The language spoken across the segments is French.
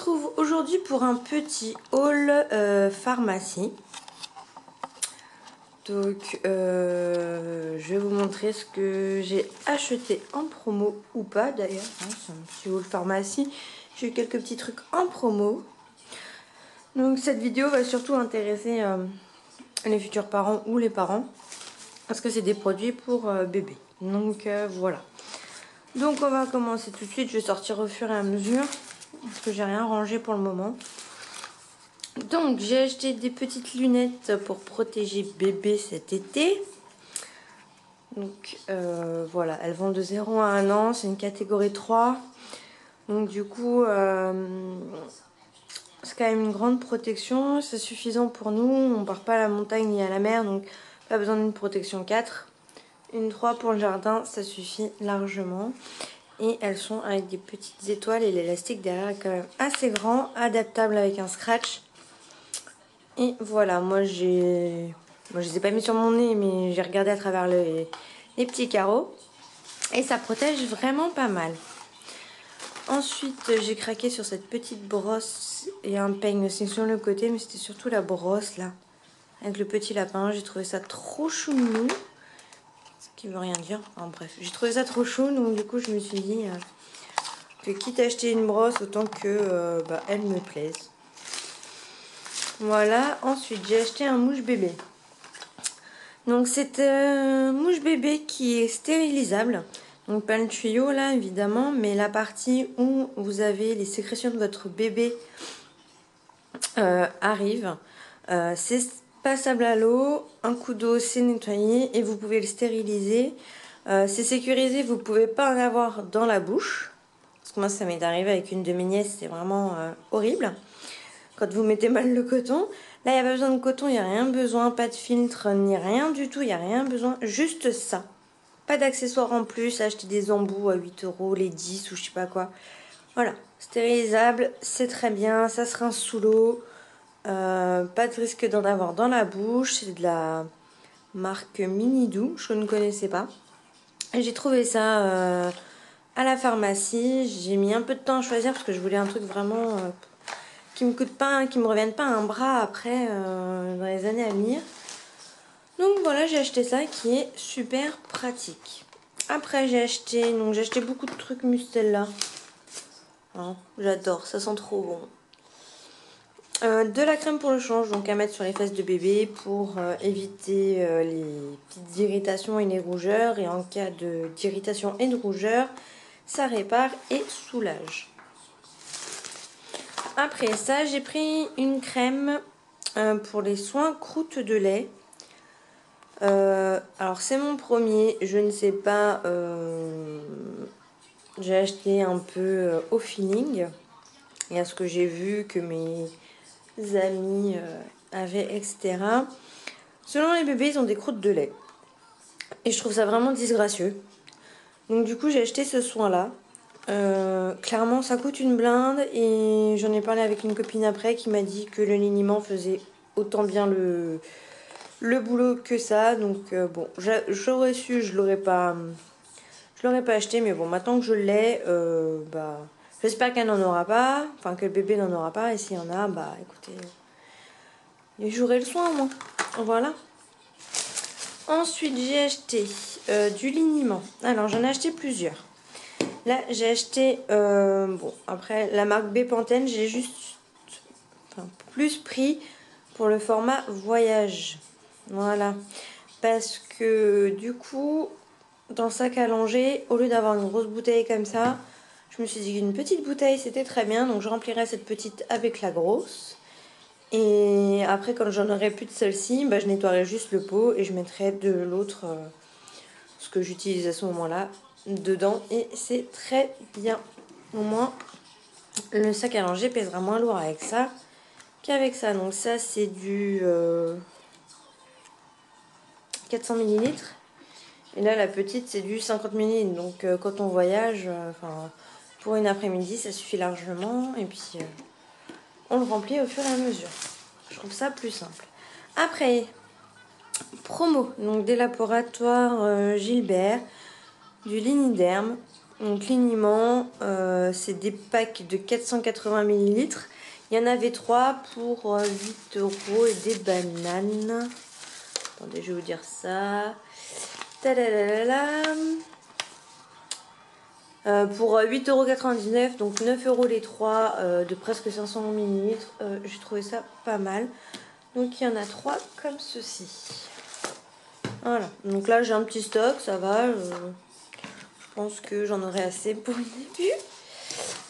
retrouve aujourd'hui pour un petit haul pharmacie. Donc je vais vous montrer ce que j'ai acheté en promo ou pas d'ailleurs. Hein, c'est un petit haul pharmacie. J'ai eu quelques petits trucs en promo. Donc cette vidéo va surtout intéresser les futurs parents ou les parents. Parce que c'est des produits pour bébés. Donc voilà. Donc on va commencer tout de suite. Je vais sortir au fur et à mesure. Parce que j'ai rien rangé pour le moment. Donc j'ai acheté des petites lunettes pour protéger bébé cet été. Donc voilà, elles vont de 0 à 1 an, c'est une catégorie 3. Donc du coup, c'est quand même une grande protection, c'est suffisant pour nous. On part pas à la montagne ni à la mer, donc pas besoin d'une protection 4. Une 3 pour le jardin, ça suffit largement. Et elles sont avec des petites étoiles et l'élastique derrière est quand même assez grand, adaptable avec un scratch. Et voilà, moi je les ai pas mis sur mon nez, mais j'ai regardé à travers les petits carreaux. Et ça protège vraiment pas mal. Ensuite, j'ai craqué sur cette petite brosse et un peigne aussi sur le côté, mais c'était surtout la brosse là, avec le petit lapin. J'ai trouvé ça trop chounou. Ce qui veut rien dire. Enfin, bref, j'ai trouvé ça trop chou, donc du coup je me suis dit que quitte à acheter une brosse, autant que elle me plaise. Voilà, ensuite j'ai acheté un mouche bébé. Donc c'est un mouche bébé qui est stérilisable. Donc pas le tuyau là évidemment, mais la partie où vous avez les sécrétions de votre bébé arrive. C'est passable à l'eau, un coup d'eau c'est nettoyé et vous pouvez le stériliser. C'est sécurisé, vous pouvez pas en avoir dans la bouche. Parce que moi ça m'est arrivé avec une de mes nièces, c'est vraiment horrible. Quand vous mettez mal le coton. Là, il n'y a pas besoin de coton, il n'y a rien besoin, pas de filtre, ni rien du tout, il n'y a rien besoin, juste ça. Pas d'accessoires en plus, acheter des embouts à 8 €, les 10 ou je sais pas quoi. Voilà, stérilisable, c'est très bien, ça se rince sous l'eau. Pas de risque d'en avoir dans la bouche, c'est de la marque Minidou, je ne connaissais pas. Et j'ai trouvé ça à la pharmacie, j'ai mis un peu de temps à choisir parce que je voulais un truc vraiment... qui me coûte pas, qui me reviennent pas un bras après dans les années à venir. Donc voilà, j'ai acheté ça qui est super pratique. Après j'ai acheté beaucoup de trucs Mustela. Hein, j'adore, ça sent trop bon. De la crème pour le change, donc à mettre sur les fesses de bébé pour éviter les petites irritations et les rougeurs. Et en cas d'irritation et de rougeur, ça répare et soulage. Après ça, j'ai pris une crème pour les soins croûte de lait. Alors c'est mon premier, je ne sais pas, j'ai acheté un peu au feeling et à ce que j'ai vu que mes amis avaient, etc. Selon les bébés, ils ont des croûtes de lait. Et je trouve ça vraiment disgracieux. Donc du coup, j'ai acheté ce soin-là. Clairement, ça coûte une blinde et j'en ai parlé avec une copine après qui m'a dit que le liniment faisait autant bien le boulot que ça. Donc bon, j'aurais su, je l'aurais pas acheté, mais bon, maintenant que je l'ai, j'espère qu'elle n'en aura pas, enfin que le bébé n'en aura pas, et s'il y en a, bah écoutez, j'aurai le soin au moins. Voilà. Ensuite, j'ai acheté du liniment. Alors, j'en ai acheté plusieurs. Là, j'ai acheté, bon, après, la marque Bepanthen, j'ai juste plus pris pour le format voyage. Voilà. Parce que, du coup, dans le sac à langer, au lieu d'avoir une grosse bouteille comme ça, je me suis dit qu'une petite bouteille, c'était très bien. Donc, je remplirai cette petite avec la grosse. Et après, quand j'en aurai plus de celle-ci, je nettoierai juste le pot et je mettrai de l'autre, ce que j'utilise à ce moment-là, dedans. Et c'est très bien. Au moins, le sac à langer pèsera moins lourd avec ça qu'avec ça. Donc ça, c'est du 400 ml. Et là, la petite, c'est du 50 ml. Donc quand on voyage, pour une après-midi, ça suffit largement. Et puis, on le remplit au fur et à mesure. Je trouve ça plus simple. Après, promo. Donc des laboratoires Gilbert, du Liniderm. Donc liniment, c'est des packs de 480 ml. Il y en avait 3 pour 8 € et des bananes. Attendez, je vais vous dire ça. Tadadadada. Pour 8,99 €, donc 9 € les 3 de presque 500 ml. J'ai trouvé ça pas mal. Donc il y en a 3 comme ceci. Voilà, donc là j'ai un petit stock, ça va. Je pense que j'en aurai assez pour le début.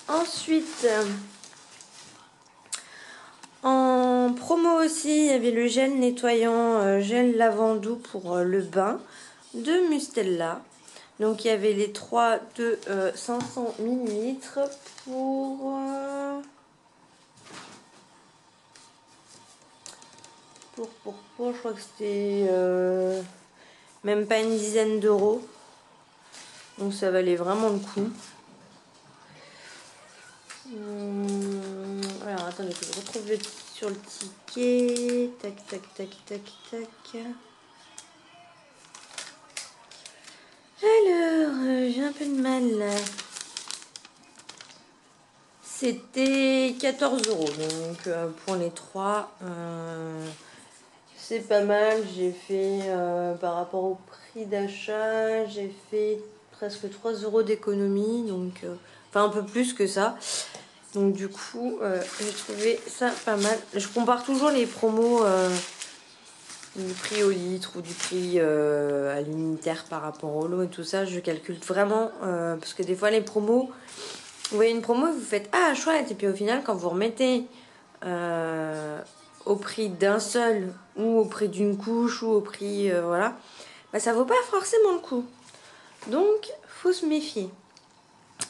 Ensuite, en promo aussi, il y avait le gel nettoyant, gel lavandou pour le bain de Mustela. Donc il y avait les 3 de 500 ml pour, je crois que c'était même pas une dizaine d'euros. Donc ça valait vraiment le coup. Alors attendez que je retrouve sur le ticket. Tac, tac, tac, tac, tac. Alors, j'ai un peu de mal là. C'était 14 €. Donc pour les 3, c'est pas mal. J'ai fait par rapport au prix d'achat, j'ai fait presque 3 € d'économie. Donc, enfin un peu plus que ça. Donc du coup, j'ai trouvé ça pas mal. Je compare toujours les promos du prix au litre ou du prix à l'unitaire par rapport au lot et tout ça. Je calcule vraiment parce que des fois les promos, vous voyez une promo, vous faites ah chouette et puis au final quand vous remettez au prix d'un seul ou au prix d'une couche ou au prix voilà, bah, ça vaut pas forcément le coup. Donc faut se méfier.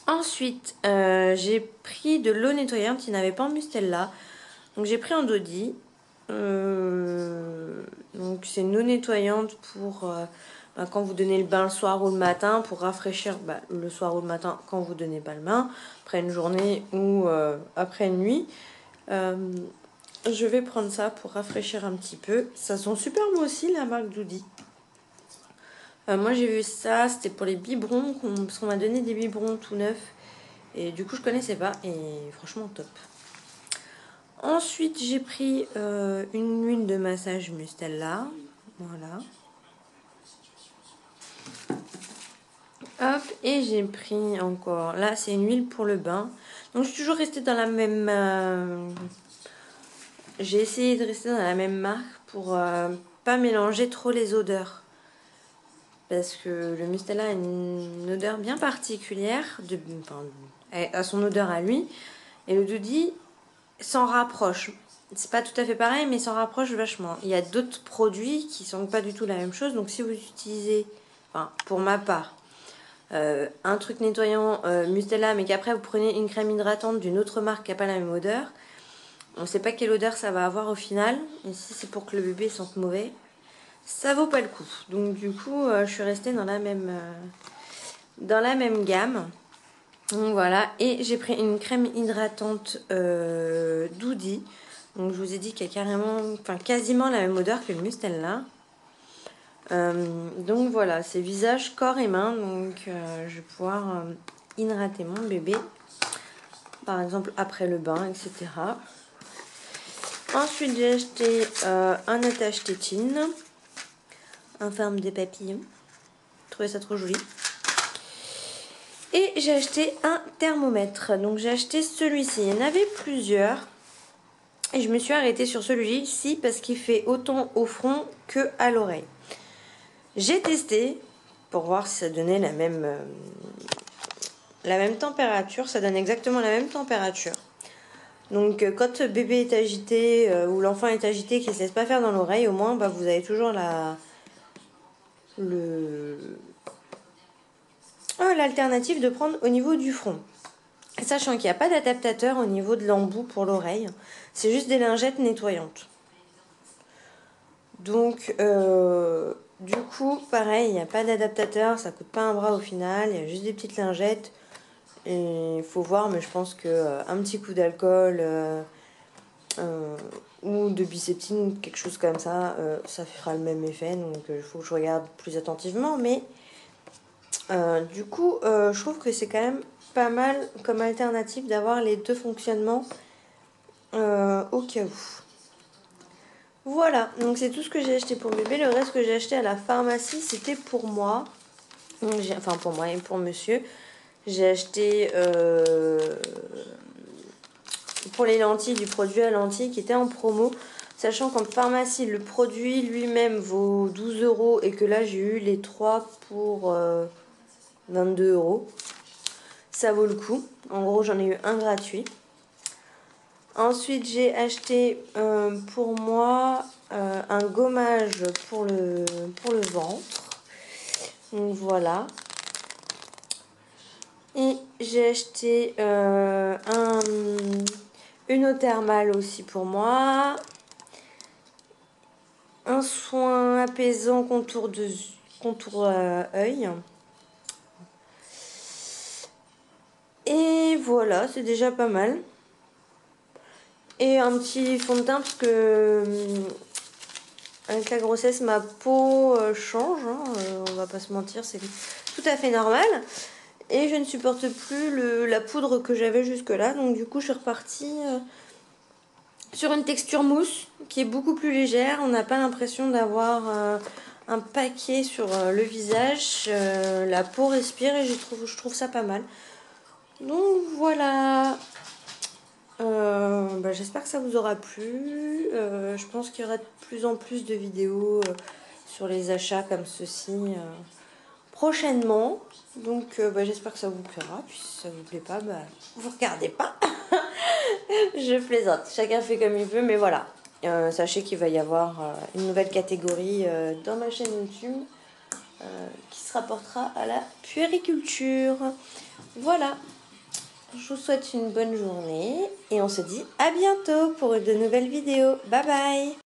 Ensuite, j'ai pris de l'eau nettoyante. Il n'avait pas en Mustela. Donc j'ai pris en Dodi. Donc c'est une eau nettoyante pour quand vous donnez le bain le soir ou le matin, pour rafraîchir le soir ou le matin quand vous donnez pas le bain, après une journée ou après une nuit. Je vais prendre ça pour rafraîchir un petit peu. Ça sent super bon aussi, la marque Doudi. Moi j'ai vu ça, c'était pour les biberons, parce qu'on m'a donné des biberons tout neufs. Et du coup je connaissais pas et franchement top. Ensuite j'ai pris une huile de massage Mustela. Voilà. Hop, et j'ai pris encore, là c'est une huile pour le bain. Donc je suis toujours restée dans la même... j'ai essayé de rester dans la même marque pour pas mélanger trop les odeurs. Parce que le Mustela a une odeur bien particulière, à son odeur à lui. Et le Doudi s'en rapproche. C'est pas tout à fait pareil, mais s'en rapproche vachement. Il y a d'autres produits qui sont pas du tout la même chose. Donc si vous utilisez, enfin pour ma part, un truc nettoyant Mustela, mais qu'après vous prenez une crème hydratante d'une autre marque qui n'a pas la même odeur, on ne sait pas quelle odeur ça va avoir au final. Et si c'est pour que le bébé sente mauvais, ça vaut pas le coup. Donc du coup, je suis restée dans la même gamme. Donc voilà, et j'ai pris une crème hydratante Doudi. Donc je vous ai dit qu'il y a quasiment la même odeur que le Mustela. Donc voilà, c'est visage, corps et main. Donc je vais pouvoir hydrater mon bébé, par exemple après le bain, etc. Ensuite j'ai acheté un attache tétine en forme de papillon. Je trouvais ça trop joli. Et j'ai acheté un thermomètre. Donc j'ai acheté celui-ci. Il y en avait plusieurs. Et je me suis arrêtée sur celui-ci parce qu'il fait autant au front que à l'oreille. J'ai testé pour voir si ça donnait la même température. Ça donne exactement la même température. Donc quand bébé est agité ou l'enfant est agité qu'il ne se laisse pas faire dans l'oreille, au moins vous avez toujours l'alternative de prendre au niveau du front. Sachant qu'il n'y a pas d'adaptateur au niveau de l'embout pour l'oreille. C'est juste des lingettes nettoyantes. Donc du coup pareil, il n'y a pas d'adaptateur, ça coûte pas un bras au final, il y a juste des petites lingettes. Et il faut voir, mais je pense qu'un petit coup d'alcool ou de biceptine ou quelque chose comme ça, ça fera le même effet. Donc il faut que je regarde plus attentivement. Mais Du coup, je trouve que c'est quand même pas mal comme alternative d'avoir les deux fonctionnements au cas où. Voilà, donc c'est tout ce que j'ai acheté pour bébé. Le reste que j'ai acheté à la pharmacie, c'était pour moi. Donc enfin, pour moi et pour monsieur. J'ai acheté pour les lentilles du produit à lentilles qui était en promo. Sachant qu'en pharmacie, le produit lui-même vaut 12 € et que là, j'ai eu les 3 pour 22 €. Ça vaut le coup. En gros, j'en ai eu un gratuit. Ensuite, j'ai acheté pour moi un gommage pour le ventre. Donc voilà. Et j'ai acheté une eau thermale aussi pour moi. Un soin apaisant contour œil. Et voilà, c'est déjà pas mal. Et un petit fond de teint parce que avec la grossesse, ma peau change. Hein, on va pas se mentir, c'est tout à fait normal. Et je ne supporte plus la poudre que j'avais jusque-là. Donc du coup, je suis repartie sur une texture mousse qui est beaucoup plus légère. On n'a pas l'impression d'avoir un paquet sur le visage. La peau respire et je trouve ça pas mal. Donc voilà. J'espère que ça vous aura plu. Je pense qu'il y aura de plus en plus de vidéos sur les achats comme ceci prochainement. Donc j'espère que ça vous plaira. Puis si ça vous plaît pas, vous regardez pas. Je plaisante. Chacun fait comme il veut, mais voilà. Sachez qu'il va y avoir une nouvelle catégorie dans ma chaîne YouTube qui se rapportera à la puériculture. Voilà. Je vous souhaite une bonne journée et on se dit à bientôt pour de nouvelles vidéos. Bye bye!